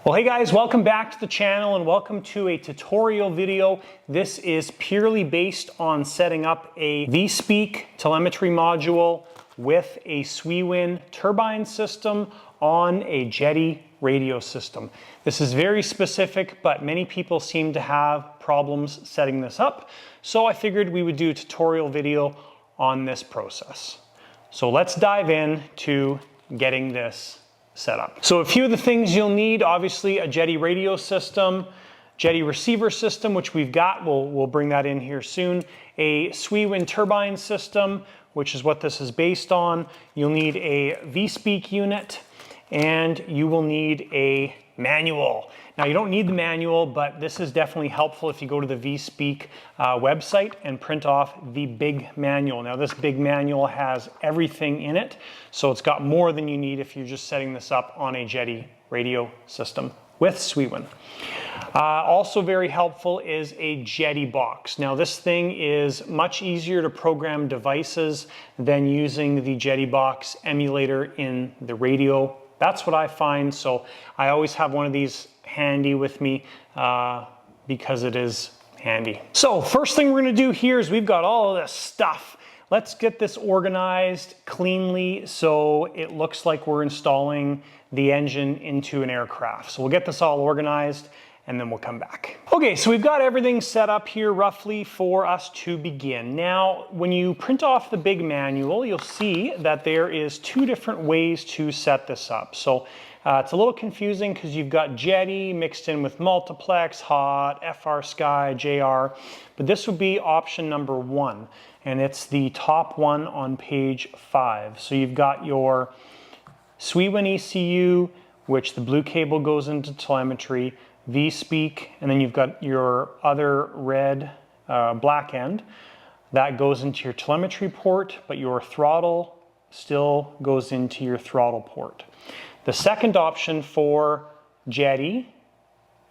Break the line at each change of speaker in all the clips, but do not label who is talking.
Well, hey guys, welcome back to the channel and welcome to a tutorial video. This is purely based on setting up a Vspeak telemetry module with a Swiwin Turbine system on a Jeti radio system. This is very specific, but many people seem to have problems setting this up. So I figured we would do a tutorial video on this process. So let's dive in to getting this set up. So a few of the things you'll need, obviously a Jeti radio system, Jeti receiver system, which we've got, we'll bring that in here soon, a Swiwin Turbine system, which is what this is based on. You'll need a Vspeak unit, and you will need a manual. Now you don't need the manual, but this is definitely helpful if you go to the Vspeak website and print off the big manual. Now this big manual has everything in it, so it's got more than you need if you're just setting this up on a Jeti radio system with Swiwin. Also very helpful is a Jeti box. Now this thing is much easier to program devices than using the Jeti box emulator in the radio. That's what I find, so I always have one of these handy with me because it is handy. So first thing we're gonna do here is we've got all of this stuff. Let's get this organized cleanly so it looks like we're installing the engine into an aircraft. So we'll get this all organized and then we'll come back. Okay, so we've got everything set up here roughly for us to begin. Now, when you print off the big manual, you'll see that there is two different ways to set this up. So it's a little confusing because you've got Jeti mixed in with multiplex, hot, FR Sky, JR, but this would be option number 1, and it's the top one on page 5. So you've got your Swiwin ECU, which the blue cable goes into telemetry, Vspeak, and then you've got your other red black end that goes into your telemetry port, but your throttle still goes into your throttle port. The second option for Jeti,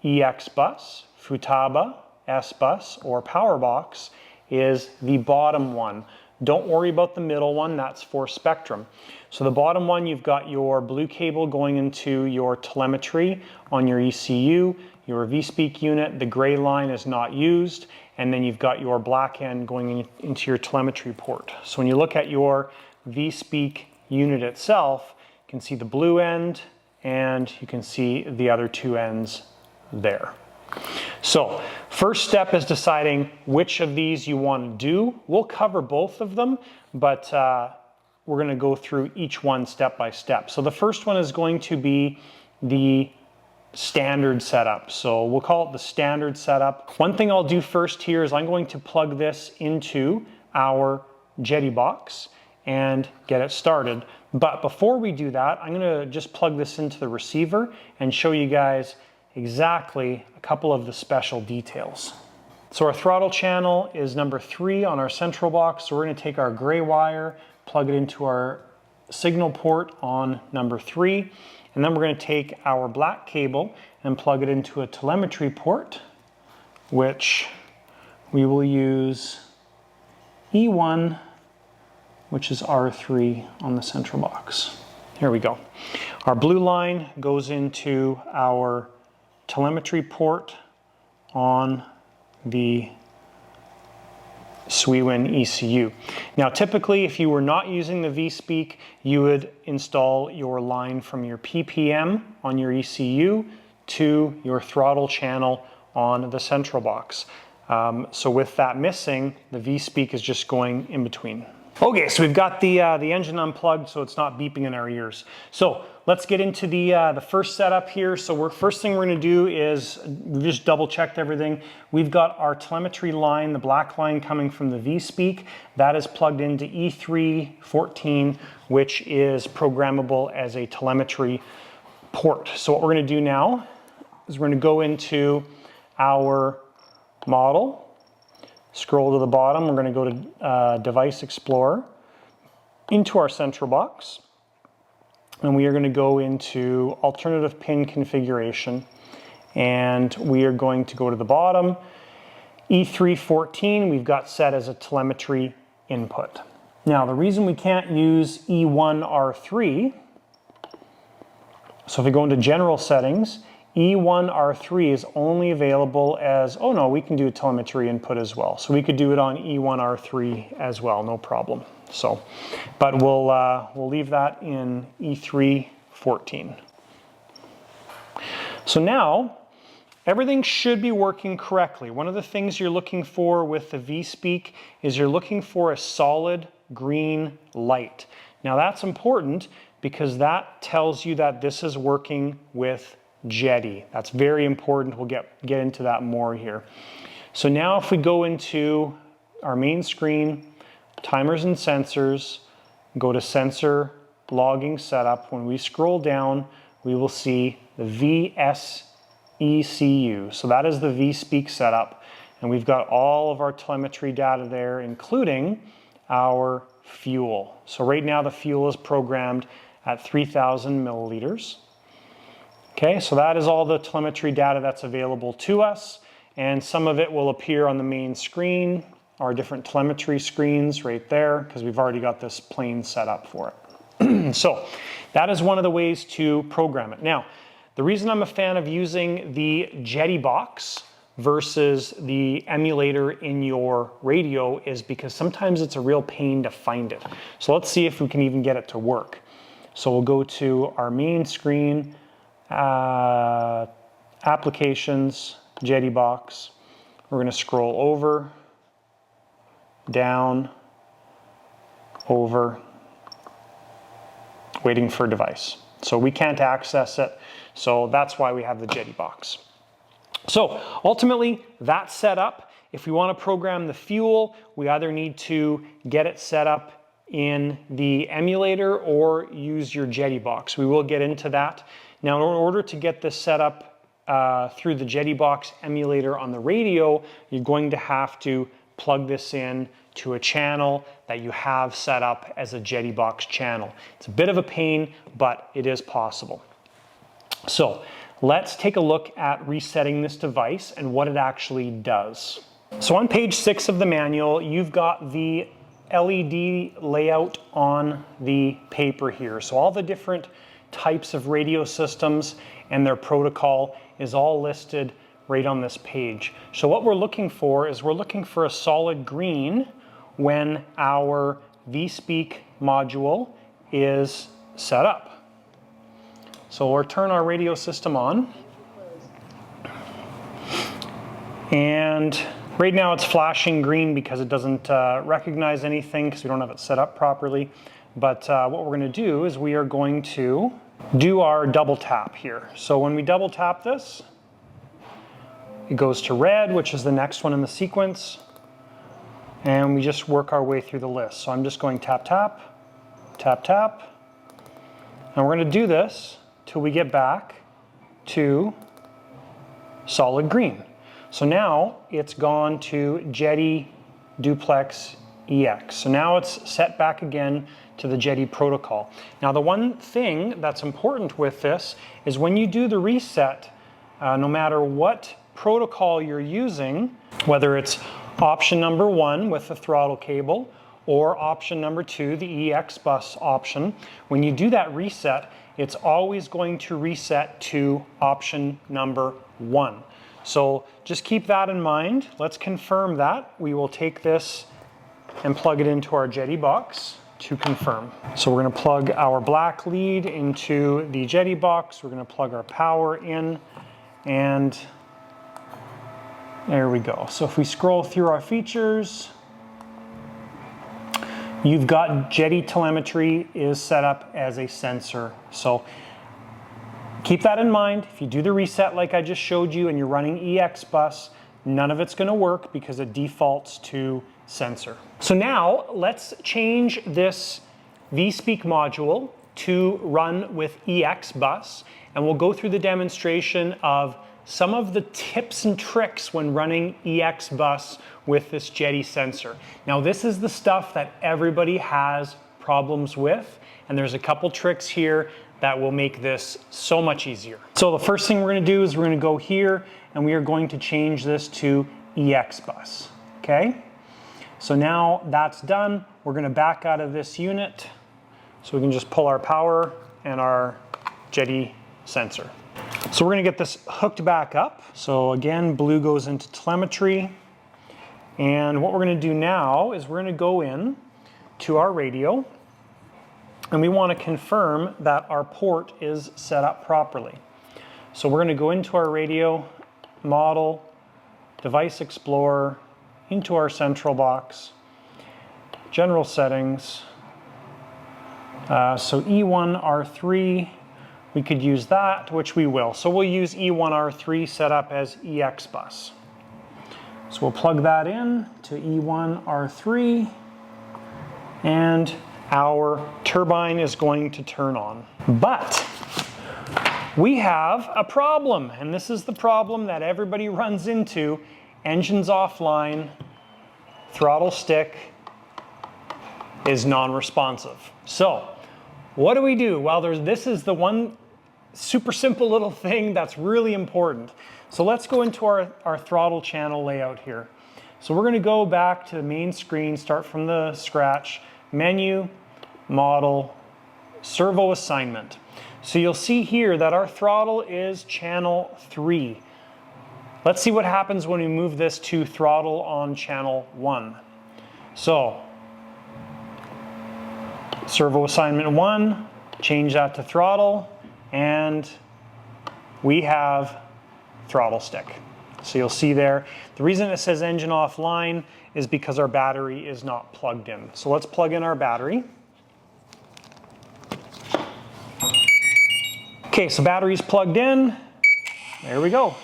EX bus, Futaba, S bus, or power box is the bottom one. Don't worry about the middle one, that's for Spectrum. So the bottom one, you've got your blue cable going into your telemetry on your ECU, your Vspeak unit, the gray line is not used, and then you've got your black end going into your telemetry port. So when you look at your Vspeak unit itself, you can see the blue end and you can see the other two ends there. So first step is deciding which of these you want to do. We'll cover both of them, but we're going to go through each one step by step. So the first one is going to be the standard setup. So we'll call it the standard setup. One thing I'll do first here is I'm going to plug this into our Jeti box and get it started. But before we do that, I'm going to just plug this into the receiver and show you guys exactly a couple of the special details. So our throttle channel is number 3 on our central box. So we're going to take our gray wire, plug it into our signal port on number 3, and then we're going to take our black cable and plug it into a telemetry port, which we will use E1, which is R3 on the central box. Here we go. Our blue line goes into our telemetry port on the Swiwin ECU. Now typically if you were not using the Vspeak, you would install your line from your PPM on your ECU to your throttle channel on the central box. So with that missing, the Vspeak is just going in between. Okay, so we've got the engine unplugged so it's not beeping in our ears. So let's get into the first setup here. So first thing we're going to do is, we just double checked everything. We've got our telemetry line, the black line coming from the Vspeak. That is plugged into E314, which is programmable as a telemetry port. So what we're going to do now is we're going to go into our model. Scroll to the bottom, we're going to go to Device Explorer, into our central box, and we are going to go into Alternative Pin Configuration, and we are going to go to the bottom. E314 we've got set as a telemetry input. Now the reason we can't use E1R3, so if we go into General Settings, E1R3 is only available as, oh no, we can do a telemetry input as well. So we could do it on E1R3 as well, no problem. So, but we'll leave that in E314. So now, everything should be working correctly. One of the things you're looking for with the Vspeak is you're looking for a solid green light. Now that's important because that tells you that this is working with Jeti. That's very important. We'll get into that more here. So now if we go into our main screen, timers and sensors, go to sensor logging setup. When we scroll down, we will see the VSECU. So that is the Vspeak setup. And we've got all of our telemetry data there, including our fuel. So right now the fuel is programmed at 3,000 milliliters. Okay, so that is all the telemetry data that's available to us, and some of it will appear on the main screen, our different telemetry screens right there, because we've already got this plane set up for it. So that is one of the ways to program it. Now, the reason I'm a fan of using the Jeti box versus the emulator in your radio is because sometimes it's a real pain to find it. So let's see if we can even get it to work. So we'll go to our main screen, applications, Jeti box. We're going to scroll over, down, over, waiting for device. So we can't access it, so that's why we have the Jeti box. So ultimately, that's set up. If we want to program the fuel, we either need to get it set up in the emulator or use your Jeti box. We will get into that. Now, in order to get this set up through the Jeti box emulator on the radio, you're going to have to plug this in to a channel that you have set up as a Jeti box channel. It's a bit of a pain, but it is possible. So let's take a look at resetting this device and what it actually does. So on page 6 of the manual, you've got the LED layout on the paper here. So all the different types of radio systems and their protocol is all listed right on this page. So what we're looking for is we're looking for a solid green when our Vspeak module is set up. So we'll turn our radio system on. And right now it's flashing green because it doesn't recognize anything because we don't have it set up properly. But what we're going to do is we are going to do our double tap here. So when we double tap this, it goes to red, which is the next one in the sequence. And we just work our way through the list. So I'm just going tap, tap, tap, tap. And we're going to do this till we get back to solid green. So now it's gone to Jeti Duplex EX. So now it's set back again to the Jeti protocol. Now the one thing that's important with this is when you do the reset, no matter what protocol you're using, whether it's option number 1 with the throttle cable or option number 2, the EX bus option, when you do that reset, it's always going to reset to option number 1. So just keep that in mind. Let's confirm that. We will take this and plug it into our Jeti box to confirm. So we're going to plug our black lead into the Jeti box. We're going to plug our power in, and there we go. So if we scroll through our features, you've got Jeti telemetry is set up as a sensor. So keep that in mind. If you do the reset like I just showed you and you're running EX bus, none of it's going to work because it defaults to sensor. So now let's change this Vspeak module to run with EX bus, and we'll go through the demonstration of some of the tips and tricks when running EX bus with this Jeti sensor. Now this is the stuff that everybody has problems with, and there's a couple tricks here that will make this so much easier. So the first thing we're going to do is we're going to go here and we are going to change this to EX bus. Okay? So now that's done. We're going to back out of this unit so we can just pull our power and our Jeti sensor. So we're going to get this hooked back up. So again, blue goes into telemetry. And what we're going to do now is we're going to go in to our radio, and we want to confirm that our port is set up properly. So we're going to go into our radio, model, device explorer, into our central box, general settings. So E1R3, we could use that, which we will. So we'll use E1R3 set up as EX bus. So we'll plug that in to E1R3, and our turbine is going to turn on. But we have a problem, and this is the problem that everybody runs into. Engine's offline, throttle stick is non-responsive. So what do we do? Well, this is the one super simple little thing that's really important. So let's go into our throttle channel layout here. So we're going to go back to the main screen, start from the scratch, menu, model, servo assignment. So you'll see here that our throttle is channel 3. Let's see what happens when we move this to throttle on channel 1. So servo assignment 1, change that to throttle, and we have throttle stick. So you'll see there, the reason it says engine offline is because our battery is not plugged in. So let's plug in our battery. Okay, so battery's plugged in. There we go.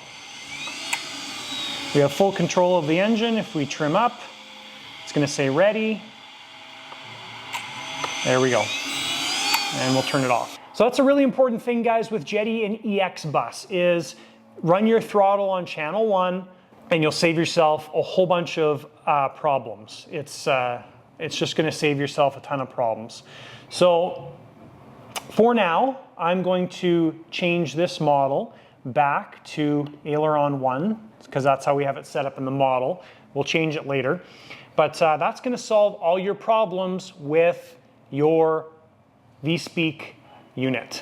We have full control of the engine. If we trim up, it's going to say ready. There we go. And we'll turn it off. So that's a really important thing, guys, with Jeti and EX bus is run your throttle on channel 1, and you'll save yourself a whole bunch of problems. It's just going to save yourself a ton of problems. So for now, I'm going to change this model back to aileron 1, because that's how we have it set up in the model. We'll change it later. But that's going to solve all your problems with your Vspeak unit.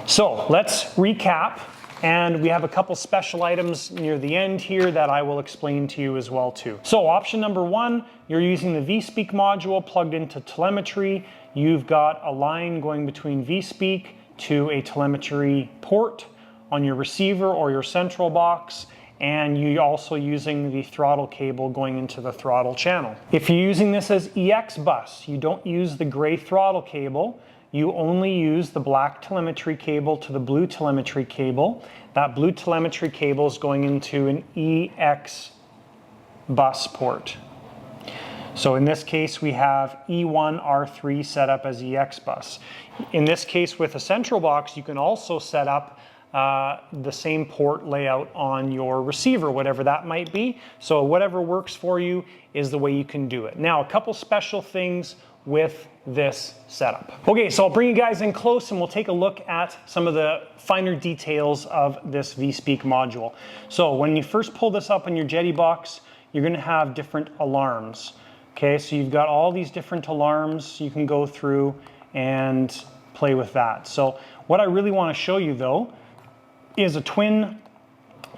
So let's recap. And we have a couple special items near the end here that I will explain to you as well too. So option number 1, you're using the Vspeak module plugged into telemetry. You've got a line going between Vspeak to a telemetry port on your receiver or your central box, and you're also using the throttle cable going into the throttle channel. If you're using this as EX bus, you don't use the gray throttle cable. You only use the black telemetry cable to the blue telemetry cable. That blue telemetry cable is going into an EX bus port. So in this case, we have E1R3 set up as EX bus. In this case, with a central box, you can also set up the same port layout on your receiver, whatever that might be. So whatever works for you is the way you can do it. Now, a couple special things with this setup. Okay, so I'll bring you guys in close and we'll take a look at some of the finer details of this Vspeak module. So when you first pull this up on your Jeti box, you're going to have different alarms. Okay, so you've got all these different alarms you can go through and play with that. So what I really want to show you though is a twin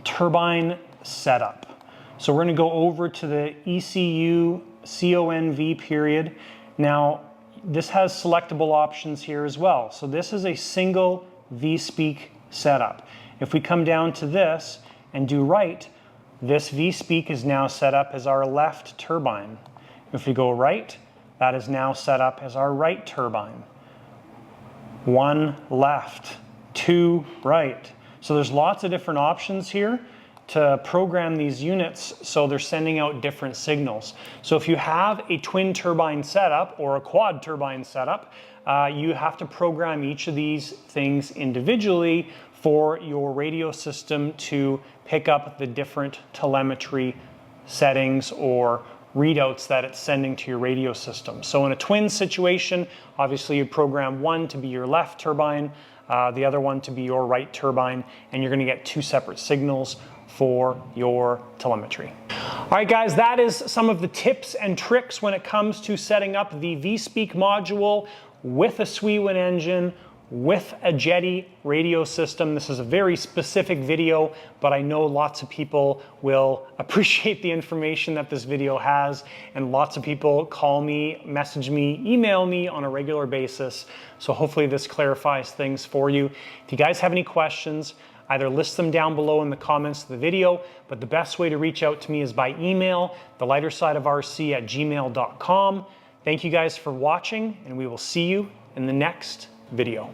turbine setup. So we're going to go over to the ECU CONV period. Now, this has selectable options here as well. So this is a single Vspeak setup. If we come down to this and do right, this Vspeak is now set up as our left turbine. If we go right, that is now set up as our right turbine. 1 left, 2 right. So there's lots of different options here to program these units so they're sending out different signals. So if you have a twin turbine setup or a quad turbine setup, you have to program each of these things individually for your radio system to pick up the different telemetry settings or readouts that it's sending to your radio system. So in a twin situation, obviously you program one to be your left turbine, the other one to be your right turbine, and you're going to get 2 separate signals for your telemetry. All right, guys, that is some of the tips and tricks when it comes to setting up the Vspeak module with a Swiwin engine, with a Jeti radio system. This is a very specific video, but I know lots of people will appreciate the information that this video has, and lots of people call me, message me, email me on a regular basis. So hopefully this clarifies things for you. If you guys have any questions, either list them down below in the comments of the video, but the best way to reach out to me is by email, thelightersideofrc@gmail.com. Thank you guys for watching, and we will see you in the next video.